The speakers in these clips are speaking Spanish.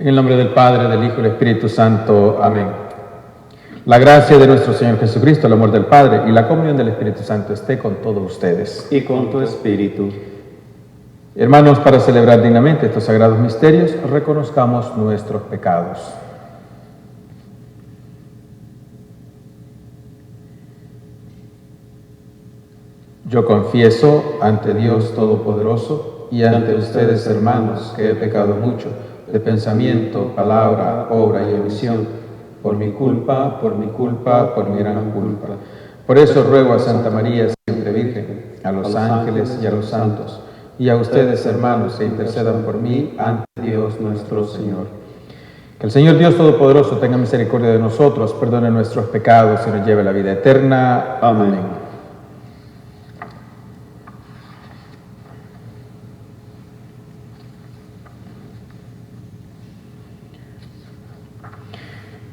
En el nombre del Padre, del Hijo y del Espíritu Santo. Amén. La gracia de nuestro Señor Jesucristo, el amor del Padre y la comunión del Espíritu Santo esté con todos ustedes. Y con tu espíritu. Hermanos, para celebrar dignamente estos sagrados misterios, reconozcamos nuestros pecados. Yo confieso ante Dios Todopoderoso y ante ustedes, hermanos, que he pecado mucho, de pensamiento, palabra, obra y omisión, por mi culpa, por mi gran culpa. Por eso ruego a Santa María, siempre Virgen, a los ángeles y a los santos, y a ustedes, hermanos, que intercedan por mí ante Dios nuestro Señor. Que el Señor Dios Todopoderoso tenga misericordia de nosotros, perdone nuestros pecados y nos lleve a la vida eterna. Amén.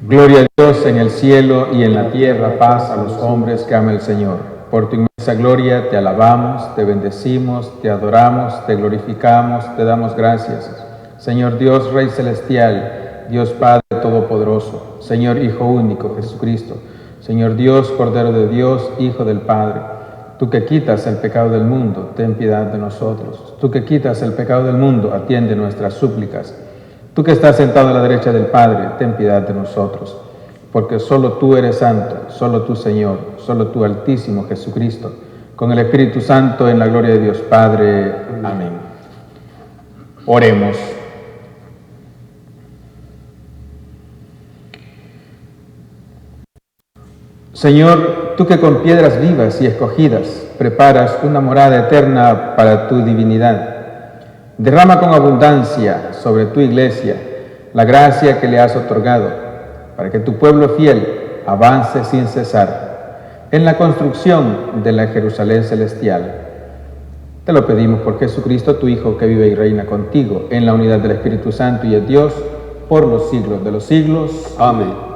Gloria a Dios en el cielo y en la tierra, paz a los hombres que ama el Señor. Por tu inmensa gloria te alabamos, te bendecimos, te adoramos, te glorificamos, te damos gracias. Señor Dios, Rey celestial, Dios Padre Todopoderoso, Señor Hijo único, Jesucristo, Señor Dios, Cordero de Dios, Hijo del Padre, tú que quitas el pecado del mundo, ten piedad de nosotros. Tú que quitas el pecado del mundo, atiende nuestras súplicas. Tú que estás sentado a la derecha del Padre, ten piedad de nosotros, porque solo tú eres santo, solo tú, Señor, solo tú, Altísimo Jesucristo, con el Espíritu Santo, en la gloria de Dios Padre. Amén. Oremos. Señor, tú que con piedras vivas y escogidas preparas una morada eterna para tu divinidad, derrama con abundancia sobre tu Iglesia la gracia que le has otorgado, para que tu pueblo fiel avance sin cesar en la construcción de la Jerusalén celestial. Te lo pedimos por Jesucristo, tu Hijo, que vive y reina contigo en la unidad del Espíritu Santo y es Dios por los siglos de los siglos. Amén.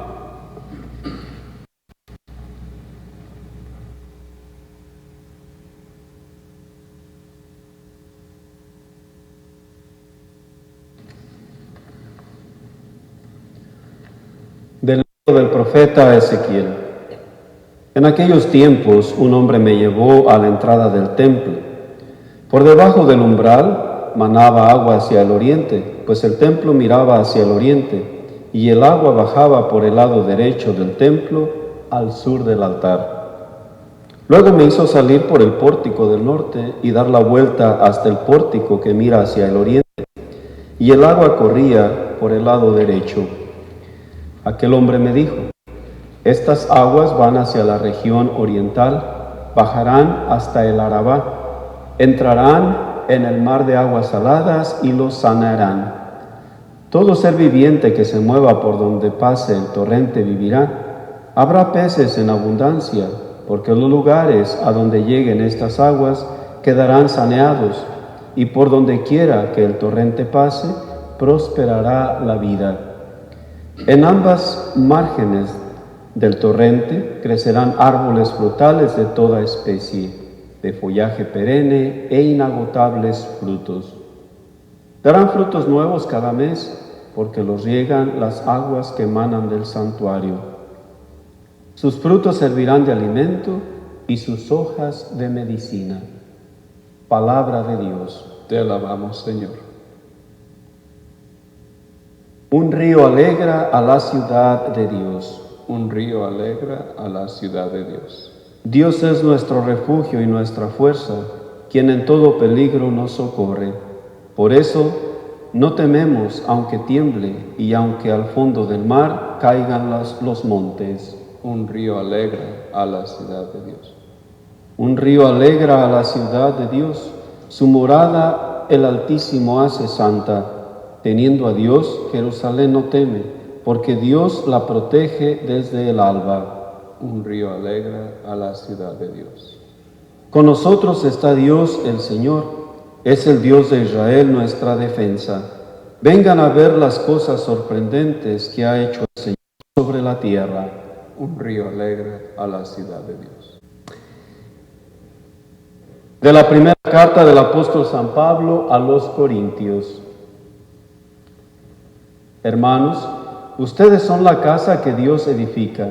Del profeta Ezequiel. En aquellos tiempos un hombre me llevó a la entrada del templo. Por debajo del umbral manaba agua hacia el oriente, pues el templo miraba hacia el oriente, y el agua bajaba por el lado derecho del templo al sur del altar. Luego me hizo salir por el pórtico del norte y dar la vuelta hasta el pórtico que mira hacia el oriente, y el agua corría por el lado derecho. Aquel hombre me dijo: estas aguas van hacia la región oriental, bajarán hasta el Arabá, entrarán en el mar de aguas saladas y los sanarán. Todo ser viviente que se mueva por donde pase el torrente vivirá. Habrá peces en abundancia, porque los lugares a donde lleguen estas aguas quedarán saneados, y por donde quiera que el torrente pase, prosperará la vida. En ambas márgenes del torrente crecerán árboles frutales de toda especie, de follaje perenne e inagotables frutos. Darán frutos nuevos cada mes, porque los riegan las aguas que emanan del santuario. Sus frutos servirán de alimento y sus hojas de medicina. Palabra de Dios. Te alabamos, Señor. Un río alegra a la ciudad de Dios. Un río alegra a la ciudad de Dios. Dios es nuestro refugio y nuestra fuerza, quien en todo peligro nos socorre. Por eso, no tememos aunque tiemble y aunque al fondo del mar caigan los montes. Un río alegra a la ciudad de Dios. Un río alegra a la ciudad de Dios. Su morada el Altísimo hace santa. Teniendo a Dios, Jerusalén no teme, porque Dios la protege desde el alba. Un río alegra a la ciudad de Dios. Con nosotros está Dios el Señor, es el Dios de Israel nuestra defensa. Vengan a ver las cosas sorprendentes que ha hecho el Señor sobre la tierra. Un río alegra a la ciudad de Dios. De la primera carta del apóstol San Pablo a los Corintios. Hermanos, ustedes son la casa que Dios edifica.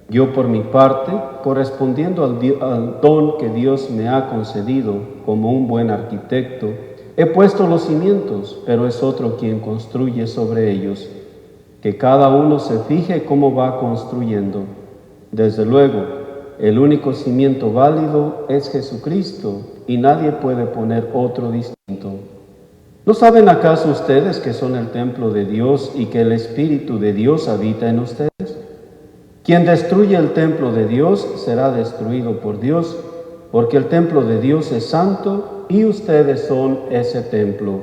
Yo por mi parte, correspondiendo al don que Dios me ha concedido como un buen arquitecto, he puesto los cimientos, pero es otro quien construye sobre ellos. Que cada uno se fije cómo va construyendo. Desde luego, el único cimiento válido es Jesucristo y nadie puede poner otro distinto. ¿No saben acaso ustedes que son el templo de Dios y que el Espíritu de Dios habita en ustedes? Quien destruye el templo de Dios será destruido por Dios, porque el templo de Dios es santo y ustedes son ese templo.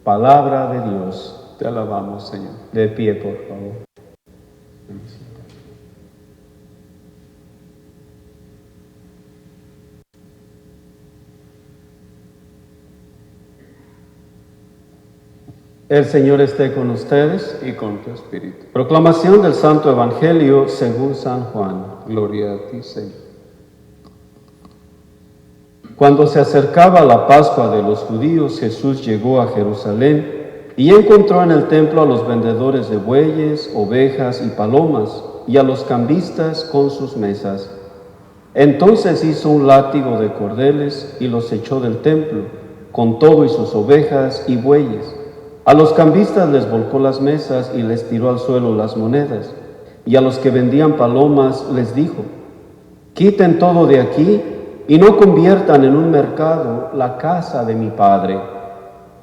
Palabra de Dios. Te alabamos, Señor. De pie, por favor. El Señor esté con ustedes. Y con tu espíritu. Proclamación del Santo Evangelio según San Juan. Gloria a ti, Señor. Cuando se acercaba la Pascua de los judíos, Jesús llegó a Jerusalén y encontró en el templo a los vendedores de bueyes, ovejas y palomas, y a los cambistas con sus mesas. Entonces hizo un látigo de cordeles y los echó del templo, con todo y sus ovejas y bueyes. A los cambistas les volcó las mesas y les tiró al suelo las monedas. Y a los que vendían palomas les dijo: quiten todo de aquí y no conviertan en un mercado la casa de mi Padre.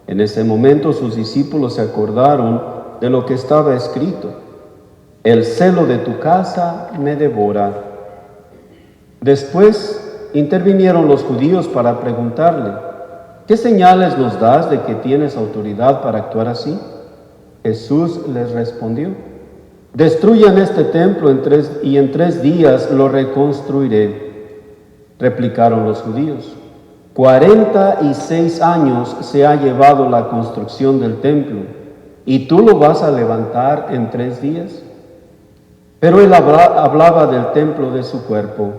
En ese momento sus discípulos se acordaron de lo que estaba escrito: el celo de tu casa me devora. Después intervinieron los judíos para preguntarle: ¿qué señales nos das de que tienes autoridad para actuar así? Jesús les respondió: destruyan este templo y en 3 días lo reconstruiré. Replicaron los judíos: 46 años se ha llevado la construcción del templo, ¿y tú lo vas a levantar en 3 días? Pero él hablaba del templo de su cuerpo.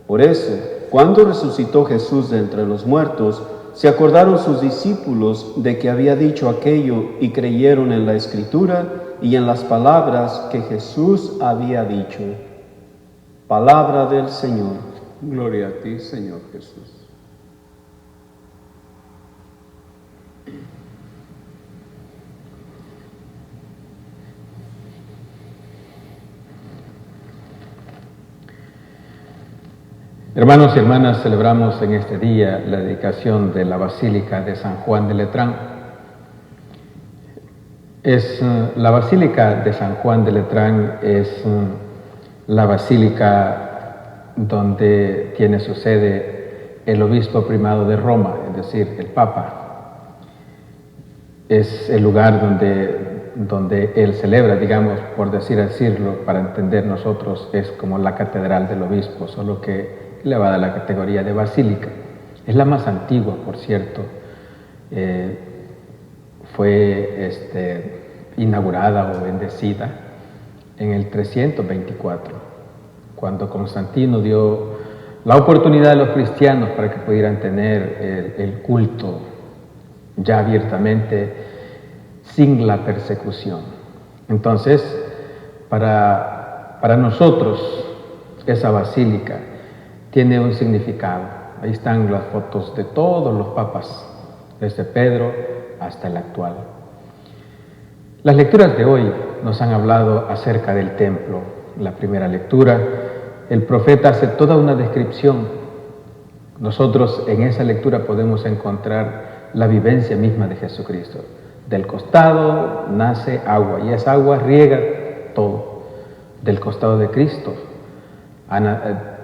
Por eso, cuando resucitó Jesús de entre los muertos, se acordaron sus discípulos de que había dicho aquello y creyeron en la Escritura y en las palabras que Jesús había dicho. Palabra del Señor. Gloria a ti, Señor Jesús. Hermanos y hermanas, celebramos en este día la dedicación de la Basílica de San Juan de Letrán. La Basílica de San Juan de Letrán es la basílica donde tiene su sede el obispo primado de Roma, es decir, el Papa. Es el lugar donde él celebra, digamos, por decirlo, para entender nosotros, es como la catedral del obispo, solo que elevada a la categoría de basílica. Es la más antigua, por cierto. Fue inaugurada o bendecida en el 324, cuando Constantino dio la oportunidad a los cristianos para que pudieran tener el culto ya abiertamente, sin la persecución. Entonces, para nosotros, esa basílica tiene un significado. Ahí están las fotos de todos los papas, desde Pedro hasta el actual. Las lecturas de hoy nos han hablado acerca del templo. En la primera lectura, el profeta hace toda una descripción. Nosotros en esa lectura podemos encontrar la vivencia misma de Jesucristo. Del costado nace agua y esa agua riega todo. Del costado de Cristo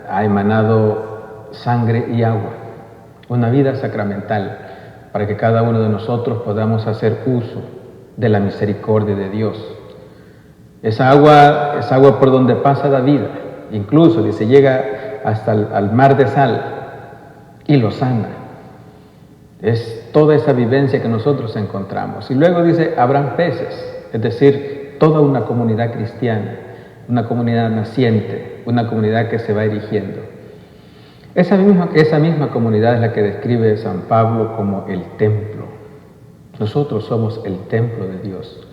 ha emanado sangre y agua, una vida sacramental, para que cada uno de nosotros podamos hacer uso de la misericordia de Dios. Esa agua es agua por donde pasa la vida, incluso dice, llega hasta al mar de sal y lo sana. Es toda esa vivencia que nosotros encontramos. Y luego dice, habrán peces, es decir, toda una comunidad cristiana, una comunidad naciente, una comunidad que se va erigiendo. Esa misma comunidad es la que describe San Pablo como el templo. Nosotros somos el templo de Dios.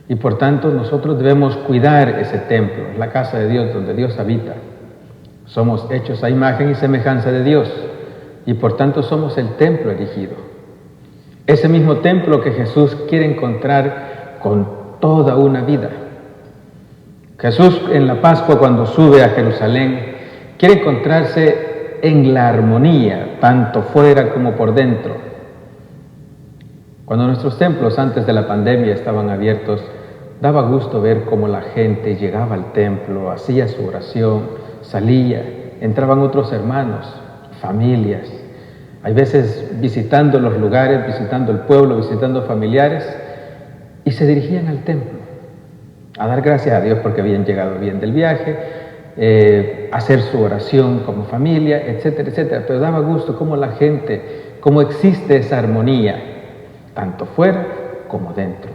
Y por tanto nosotros debemos cuidar ese templo, la casa de Dios donde Dios habita. Somos hechos a imagen y semejanza de Dios y por tanto somos el templo erigido. Ese mismo templo que Jesús quiere encontrar con toda una vida. Jesús en la Pascua, cuando sube a Jerusalén, quiere encontrarse en la armonía, tanto fuera como por dentro. Cuando nuestros templos antes de la pandemia estaban abiertos, daba gusto ver cómo la gente llegaba al templo, hacía su oración, salía, entraban otros hermanos, familias, hay veces visitando los lugares, visitando el pueblo, visitando familiares, y se dirigían al templo, a dar gracias a Dios porque habían llegado bien del viaje, hacer su oración como familia, etcétera, etcétera. Pero daba gusto cómo la gente, cómo existe esa armonía, tanto fuera como dentro.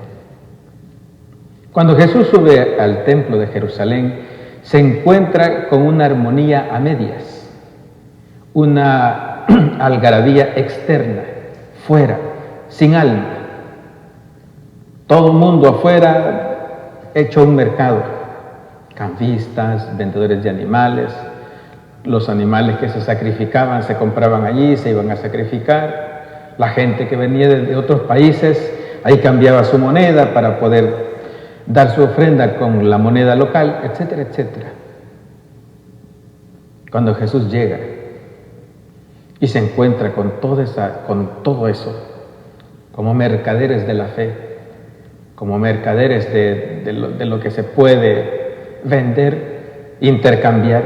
Cuando Jesús sube al templo de Jerusalén, se encuentra con una armonía a medias, una algarabía externa, fuera, sin alma. Todo el mundo afuera hecho un mercado, cambistas, vendedores de animales, los animales que se sacrificaban se compraban allí, se iban a sacrificar, la gente que venía de otros países, ahí cambiaba su moneda para poder dar su ofrenda con la moneda local, etcétera, etcétera. Cuando Jesús llega y se encuentra con todo eso, como mercaderes de la fe, como mercaderes de lo que se puede vender, intercambiar.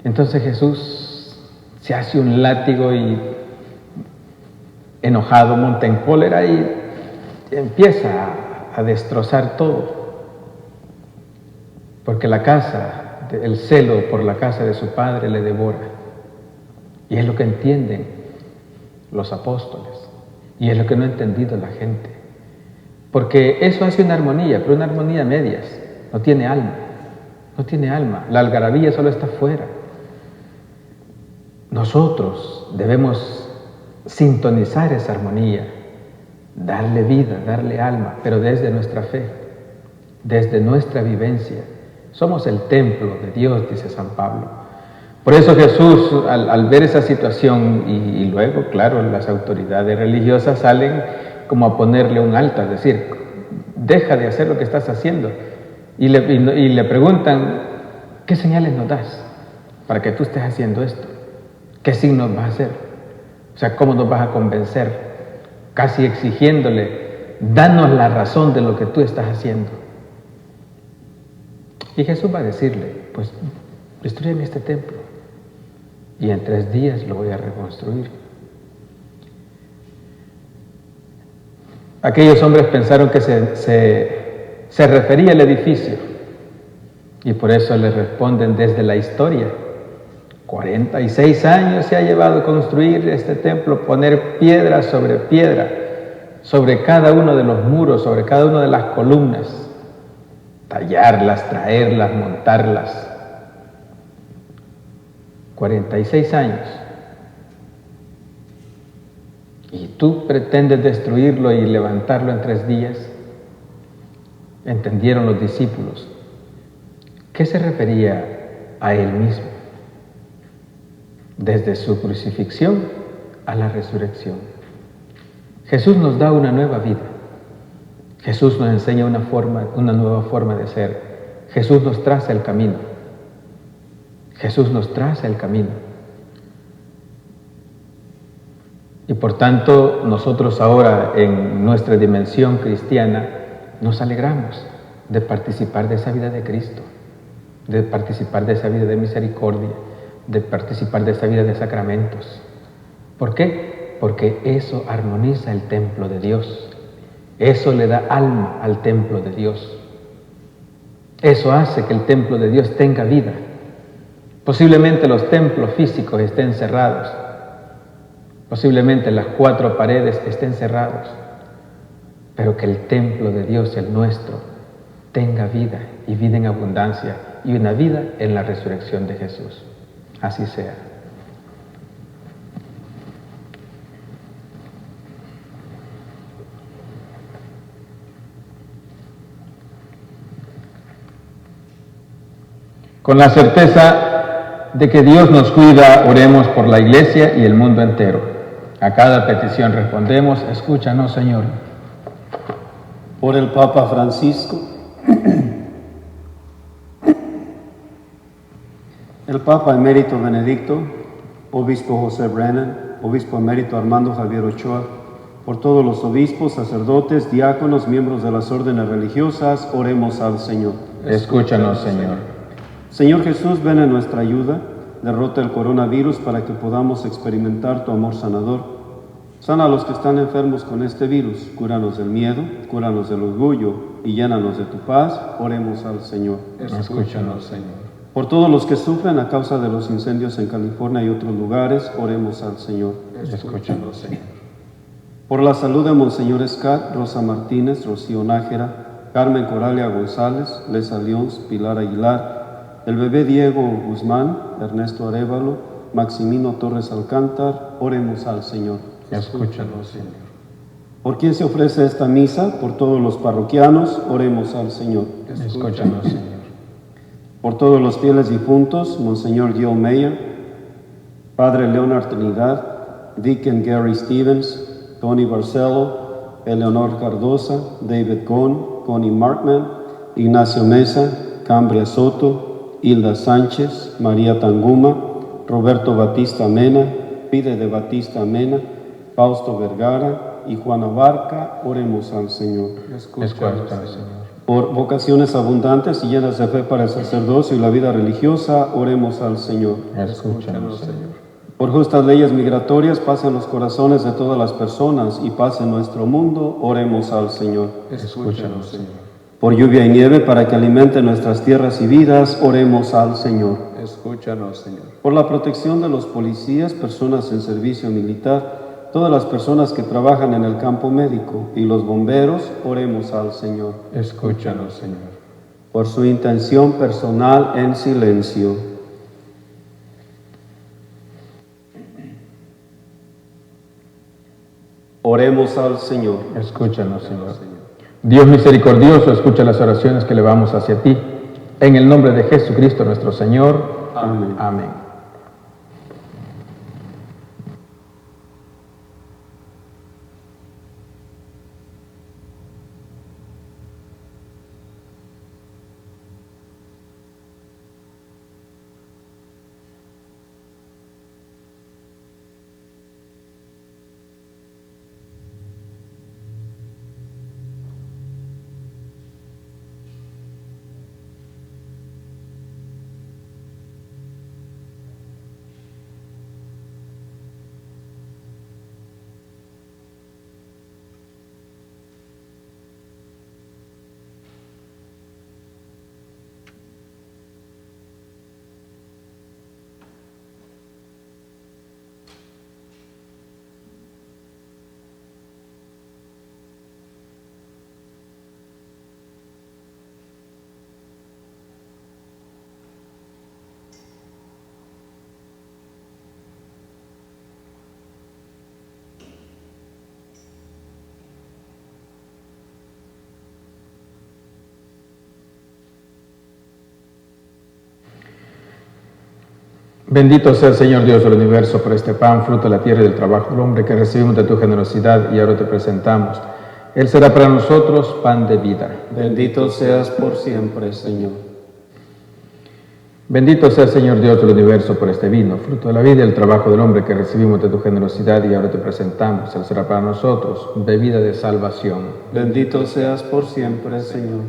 Entonces Jesús se hace un látigo y enojado, monta en cólera y empieza a destrozar todo. Porque el celo por la casa de su Padre le devora. Y es lo que entienden los apóstoles. Y es lo que no ha entendido la gente. Porque eso hace una armonía, pero una armonía a medias. No tiene alma. No tiene alma. La algarabía solo está fuera. Nosotros debemos sintonizar esa armonía, darle vida, darle alma, pero desde nuestra fe, desde nuestra vivencia. Somos el templo de Dios, dice San Pablo. Por eso Jesús, al ver esa situación, y luego, claro, las autoridades religiosas salen como a ponerle un alto, es decir, deja de hacer lo que estás haciendo. Y le preguntan, ¿qué señales nos das para que tú estés haciendo esto? ¿Qué signos vas a hacer? O sea, ¿cómo nos vas a convencer? Casi exigiéndole, danos la razón de lo que tú estás haciendo. Y Jesús va a decirle, pues, destruyen este templo y en 3 días lo voy a reconstruir. Aquellos hombres pensaron que se refería al edificio y por eso le responden desde la historia. 46 años se ha llevado construir este templo, poner piedra, sobre cada uno de los muros, sobre cada una de las columnas, tallarlas, traerlas, montarlas. 46 años. Y tú pretendes destruirlo y levantarlo en 3 días. Entendieron los discípulos. ¿Qué se refería a él mismo? Desde su crucifixión a la resurrección. Jesús nos da una nueva vida. Jesús nos enseña una nueva forma de ser. Jesús nos traza el camino. Jesús nos traza el camino. Y por tanto, nosotros ahora en nuestra dimensión cristiana nos alegramos de participar de esa vida de Cristo, de participar de esa vida de misericordia, de participar de esa vida de sacramentos. ¿Por qué? Porque eso armoniza el templo de Dios. Eso le da alma al templo de Dios. Eso hace que el templo de Dios tenga vida. Posiblemente los templos físicos estén cerrados. Posiblemente las 4 paredes estén cerrados. Pero que el templo de Dios, el nuestro, tenga vida y vida en abundancia y una vida en la resurrección de Jesús. Así sea. Con la certeza de que Dios nos cuida, oremos por la Iglesia y el mundo entero. A cada petición respondemos, escúchanos, Señor. Por el Papa Francisco, el Papa Emérito Benedicto, Obispo José Brennan, Obispo Emérito Armando Javier Ochoa, por todos los obispos, sacerdotes, diáconos, miembros de las órdenes religiosas, oremos al Señor. Escúchanos, Señor. Señor Jesús, ven en nuestra ayuda, derrota el coronavirus para que podamos experimentar tu amor sanador. Sana a los que están enfermos con este virus, cúranos del miedo, cúranos del orgullo y llénanos de tu paz, oremos al Señor. Escúchanos, Señor. Por todos los que sufren a causa de los incendios en California y otros lugares, oremos al Señor. Escúchanos, Señor. Por la salud de Monseñor Scott, Rosa Martínez, Rocío Nájera, Carmen Coralia González, Lesa Lyons, Pilar Aguilar, el bebé Diego Guzmán, Ernesto Arévalo, Maximino Torres Alcántar, oremos al Señor. Escúchanos, Señor. ¿Por quién se ofrece esta misa? Por todos los parroquianos, oremos al Señor. Escúchanos, Señor. Por todos los fieles difuntos, Monseñor Gil Meyer, Padre Leonard Trinidad, Deacon Gary Stevens, Tony Barcelo, Eleonor Cardosa, David Cohn, Connie Markman, Ignacio Mesa, Cambria Soto, Hilda Sánchez, María Tanguma, Roberto Batista Mena, Pide de Batista Mena, Fausto Vergara y Juana Barca, oremos al Señor. Escúchanos, Señor. Por vocaciones abundantes y llenas de fe para el sacerdocio y la vida religiosa, oremos al Señor. Escúchanos, Señor. Por justas leyes migratorias, paz en los corazones de todas las personas y paz en nuestro mundo, oremos al Señor. Escúchanos, Señor. Por lluvia y nieve para que alimente nuestras tierras y vidas, oremos al Señor. Escúchanos, Señor. Por la protección de los policías, personas en servicio militar, todas las personas que trabajan en el campo médico y los bomberos, oremos al Señor. Escúchanos, Señor. Por su intención personal en silencio. Oremos al Señor. Escúchanos, Señor. Dios misericordioso, escucha las oraciones que elevamos hacia ti. En el nombre de Jesucristo nuestro Señor. Amén. Amén. Bendito sea el Señor Dios del universo por este pan, fruto de la tierra y del trabajo del hombre que recibimos de tu generosidad y ahora te presentamos. Él será para nosotros pan de vida. Bendito seas por siempre, Señor. Bendito sea el Señor Dios del universo por este vino, fruto de la vida y el trabajo del hombre que recibimos de tu generosidad y ahora te presentamos. Él será para nosotros bebida de salvación. Bendito seas por siempre, Señor.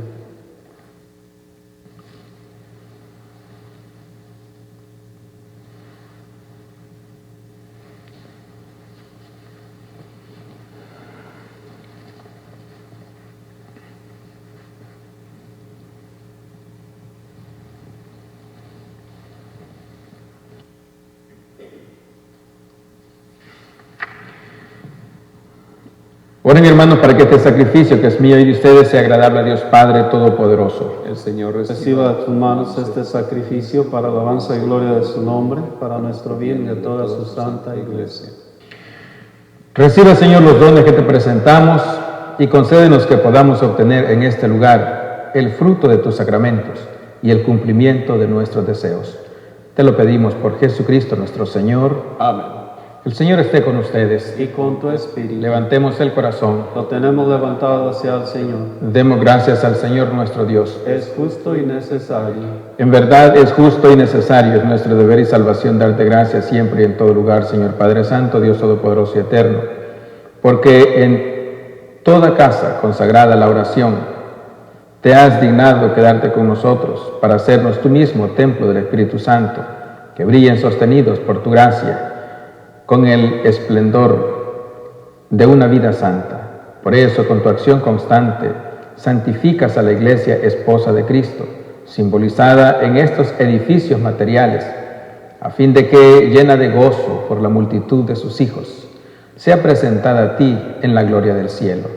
Oren, hermanos, para que este sacrificio que es mío y de ustedes sea agradable a Dios Padre Todopoderoso. El Señor Reciba de tus manos este sacrificio para alabanza y gloria de su nombre, para nuestro bien y de toda su santa iglesia. Reciba, Señor, los dones que te presentamos y concédenos que podamos obtener en este lugar el fruto de tus sacramentos y el cumplimiento de nuestros deseos. Te lo pedimos por Jesucristo nuestro Señor. Amén. El Señor esté con ustedes. Y con tu espíritu. Levantemos el corazón. Lo tenemos levantado hacia el Señor. Demos gracias al Señor nuestro Dios. Es justo y necesario. En verdad es justo y necesario, es nuestro deber y salvación darte gracias siempre y en todo lugar, Señor Padre Santo, Dios Todopoderoso y Eterno, porque en toda casa consagrada a la oración te has dignado quedarte con nosotros para hacernos tú mismo templo del Espíritu Santo, que brillen sostenidos por tu gracia con el esplendor de una vida santa. Por eso, con tu acción constante, santificas a la Iglesia, esposa de Cristo, simbolizada en estos edificios materiales, a fin de que, llena de gozo por la multitud de sus hijos, sea presentada a ti en la gloria del cielo.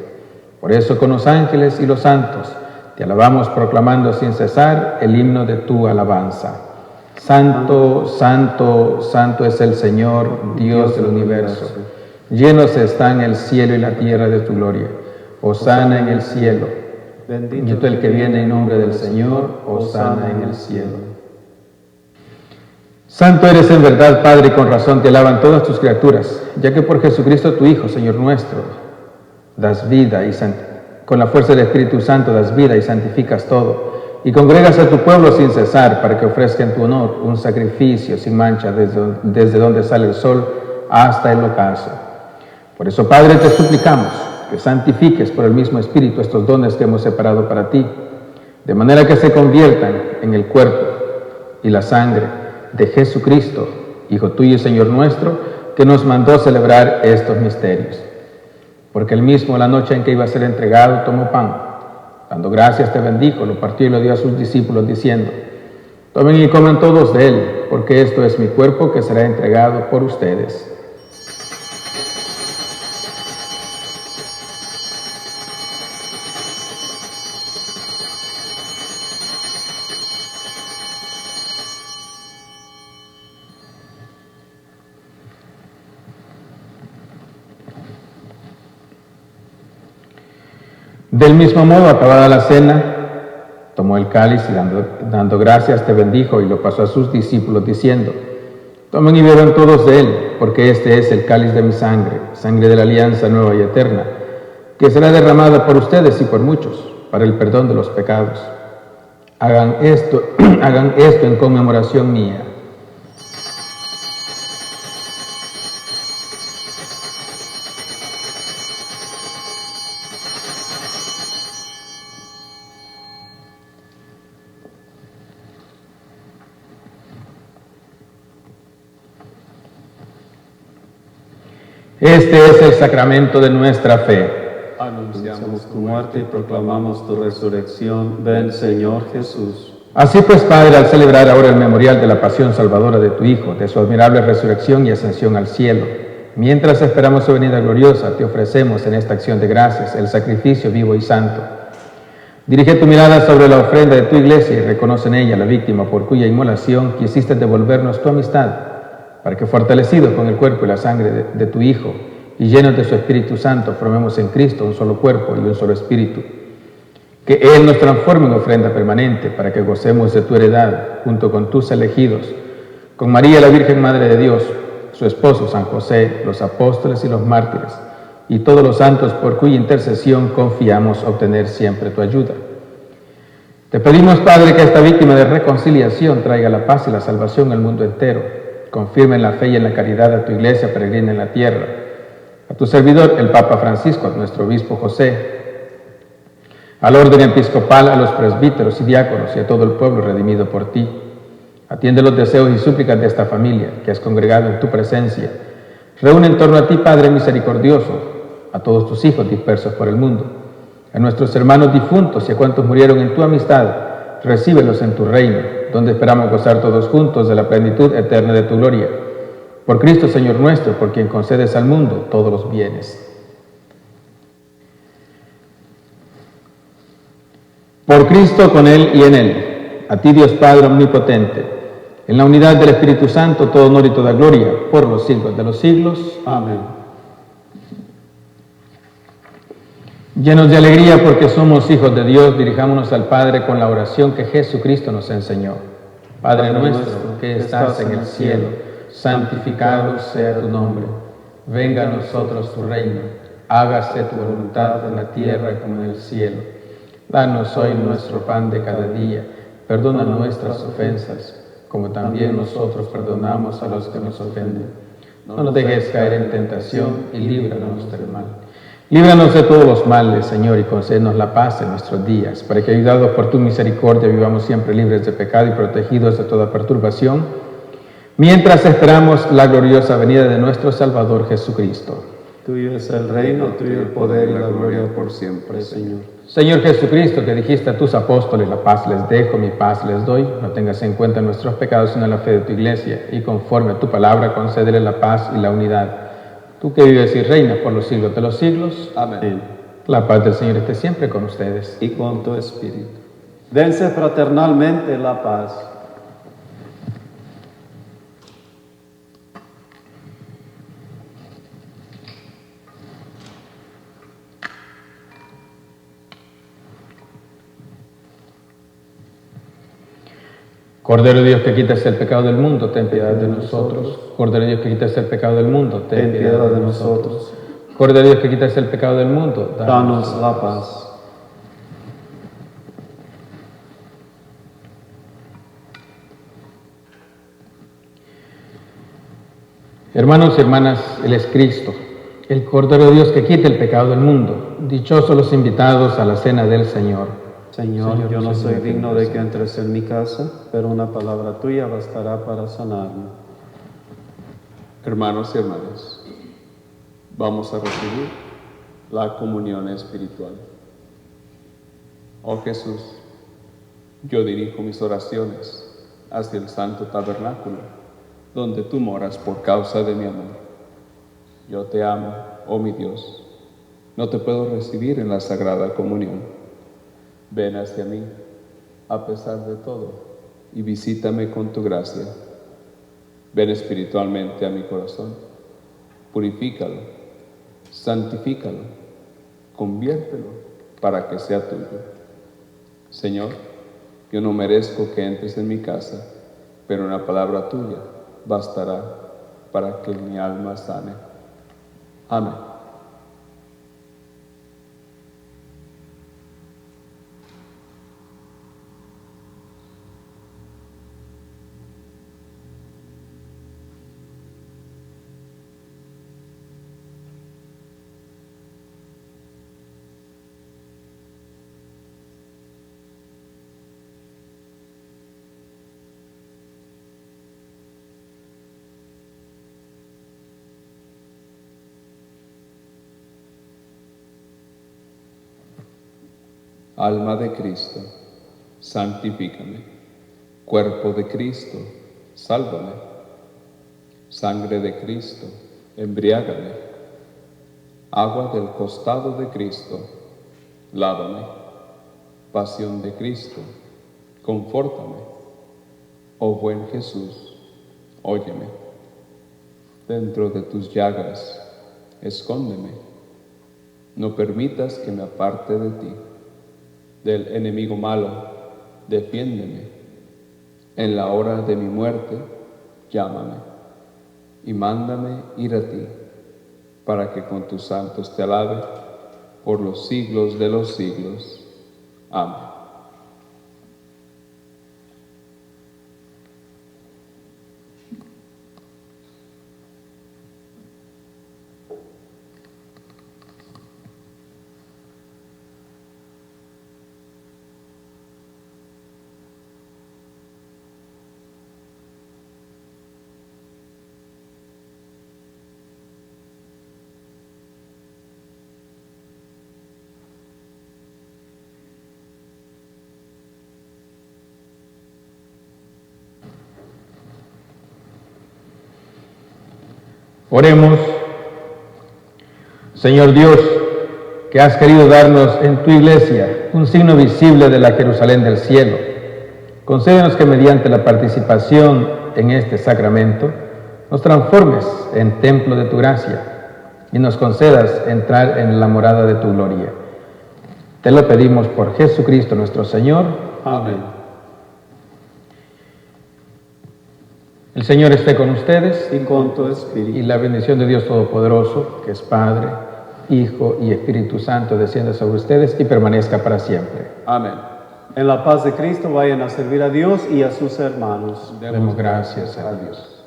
Por eso, con los ángeles y los santos, te alabamos proclamando sin cesar el himno de tu alabanza. Santo, santo, santo es el Señor, Dios del universo. Llenos están el cielo y la tierra de tu gloria. Hosana en el cielo. Bendito el que viene en nombre del Señor. Hosana en el cielo. Santo eres en verdad, Padre, y con razón te alaban todas tus criaturas, ya que por Jesucristo tu Hijo, Señor nuestro, das vida y con la fuerza del Espíritu Santo das vida y santificas todo. Y congregas a tu pueblo sin cesar para que ofrezca en tu honor un sacrificio sin mancha desde donde sale el sol hasta el ocaso. Por eso, Padre, te suplicamos que santifiques por el mismo Espíritu estos dones que hemos separado para ti, de manera que se conviertan en el cuerpo y la sangre de Jesucristo, Hijo tuyo y Señor nuestro, que nos mandó celebrar estos misterios. Porque él mismo, la noche en que iba a ser entregado, tomó pan. Dando gracias te bendijo, lo partió y lo dio a sus discípulos diciendo: tomen y coman todos de él, porque esto es mi cuerpo que será entregado por ustedes. Del mismo modo, acabada la cena, tomó el cáliz y dando gracias te bendijo y lo pasó a sus discípulos diciendo: tomen y beban todos de él, porque este es el cáliz de mi sangre, sangre de la alianza nueva y eterna, que será derramada por ustedes y por muchos, para el perdón de los pecados. Hagan esto en conmemoración mía. Este es el sacramento de nuestra fe. Anunciamos tu muerte y proclamamos tu resurrección. Ven, Señor Jesús. Así pues, Padre, al celebrar ahora el memorial de la pasión salvadora de tu Hijo, de su admirable resurrección y ascensión al cielo, mientras esperamos su venida gloriosa, te ofrecemos en esta acción de gracias el sacrificio vivo y santo. Dirige tu mirada sobre la ofrenda de tu Iglesia y reconoce en ella la víctima por cuya inmolación quisiste devolvernos tu amistad, para que, fortalecidos con el cuerpo y la sangre de tu Hijo y llenos de su Espíritu Santo, formemos en Cristo un solo cuerpo y un solo espíritu. Que Él nos transforme en ofrenda permanente para que gocemos de tu heredad junto con tus elegidos, con María la Virgen Madre de Dios, su esposo San José, los apóstoles y los mártires, y todos los santos por cuya intercesión confiamos obtener siempre tu ayuda. Te pedimos, Padre, que esta víctima de reconciliación traiga la paz y la salvación al mundo entero. Confirma en la fe y en la caridad a tu Iglesia peregrina en la tierra, a tu servidor, el Papa Francisco, a nuestro obispo José, al orden episcopal, a los presbíteros y diáconos y a todo el pueblo redimido por ti. Atiende los deseos y súplicas de esta familia que has congregado en tu presencia. Reúne en torno a ti, Padre misericordioso, a todos tus hijos dispersos por el mundo, a nuestros hermanos difuntos y a cuantos murieron en tu amistad. Recíbelos en tu reino, donde esperamos gozar todos juntos de la plenitud eterna de tu gloria. Por Cristo, Señor nuestro, por quien concedes al mundo todos los bienes. Por Cristo, con Él y en Él, a ti, Dios Padre omnipotente, en la unidad del Espíritu Santo, todo honor y toda gloria, por los siglos de los siglos. Amén. Llenos de alegría porque somos hijos de Dios, dirijámonos al Padre con la oración que Jesucristo nos enseñó. Padre nuestro que estás en el cielo, santificado sea tu nombre. Venga a nosotros tu reino. Hágase tu voluntad en la tierra como en el cielo. Danos hoy nuestro pan de cada día. Perdona nuestras ofensas, como también nosotros perdonamos a los que nos ofenden. No nos dejes caer en tentación y líbranos del mal. Líbranos de todos los males, Señor, y concédenos la paz en nuestros días, para que, ayudados por tu misericordia, vivamos siempre libres de pecado y protegidos de toda perturbación, mientras esperamos la gloriosa venida de nuestro Salvador Jesucristo. Tuyo es el reino, tuyo el poder y la gloria por siempre, Señor. Señor Jesucristo, que dijiste a tus apóstoles, la paz les dejo, mi paz les doy, no tengas en cuenta nuestros pecados, sino la fe de tu iglesia, y conforme a tu palabra, concédele la paz y la unidad. Tú que vives y reinas por los siglos de los siglos. Amén. La paz del Señor esté siempre con ustedes. Y con tu espíritu. Dense fraternalmente la paz. Cordero de Dios que quitas el pecado del mundo, ten piedad de nosotros. Cordero de Dios que quitas el pecado del mundo, Ten piedad de nosotros. Cordero de Dios que quitas el pecado del mundo, Danos la paz. Hermanos y hermanas, Él es Cristo, el Cordero de Dios que quita el pecado del mundo. Dichosos los invitados a la cena del Señor. Señor, yo no soy digno de que entres en mi casa, pero una palabra tuya bastará para sanarme. Hermanos y hermanas, vamos a recibir la comunión espiritual. Oh Jesús, yo dirijo mis oraciones hacia el santo tabernáculo, donde tú moras por causa de mi amor. Yo te amo, oh mi Dios, no te puedo recibir en la Sagrada Comunión. Ven hacia mí, a pesar de todo, y visítame con tu gracia. Ven espiritualmente a mi corazón, purifícalo, santifícalo, conviértelo para que sea tuyo. Señor, yo no merezco que entres en mi casa, pero una palabra tuya bastará para que mi alma sane. Amén. Alma de Cristo, santifícame. Cuerpo de Cristo, sálvame. Sangre de Cristo, embriágame. Agua del costado de Cristo, lávame. Pasión de Cristo, confórtame. Oh buen Jesús, óyeme. Dentro de tus llagas, escóndeme. No permitas que me aparte de ti. Del enemigo malo, defiéndeme. En la hora de mi muerte, llámame y mándame ir a ti, para que con tus santos te alabe por los siglos de los siglos. Amén. Oremos. Señor Dios, que has querido darnos en tu iglesia un signo visible de la Jerusalén del cielo, concédenos que mediante la participación en este sacramento nos transformes en templo de tu gracia y nos concedas entrar en la morada de tu gloria. Te lo pedimos por Jesucristo nuestro Señor. Amén. El Señor esté con ustedes Y con tu y espíritu. la bendición de Dios Todopoderoso, que es Padre, Hijo y Espíritu Santo, descienda sobre ustedes y permanezca para siempre. Amén. En la paz de Cristo vayan a servir a Dios y a sus hermanos. Demos gracias a Dios.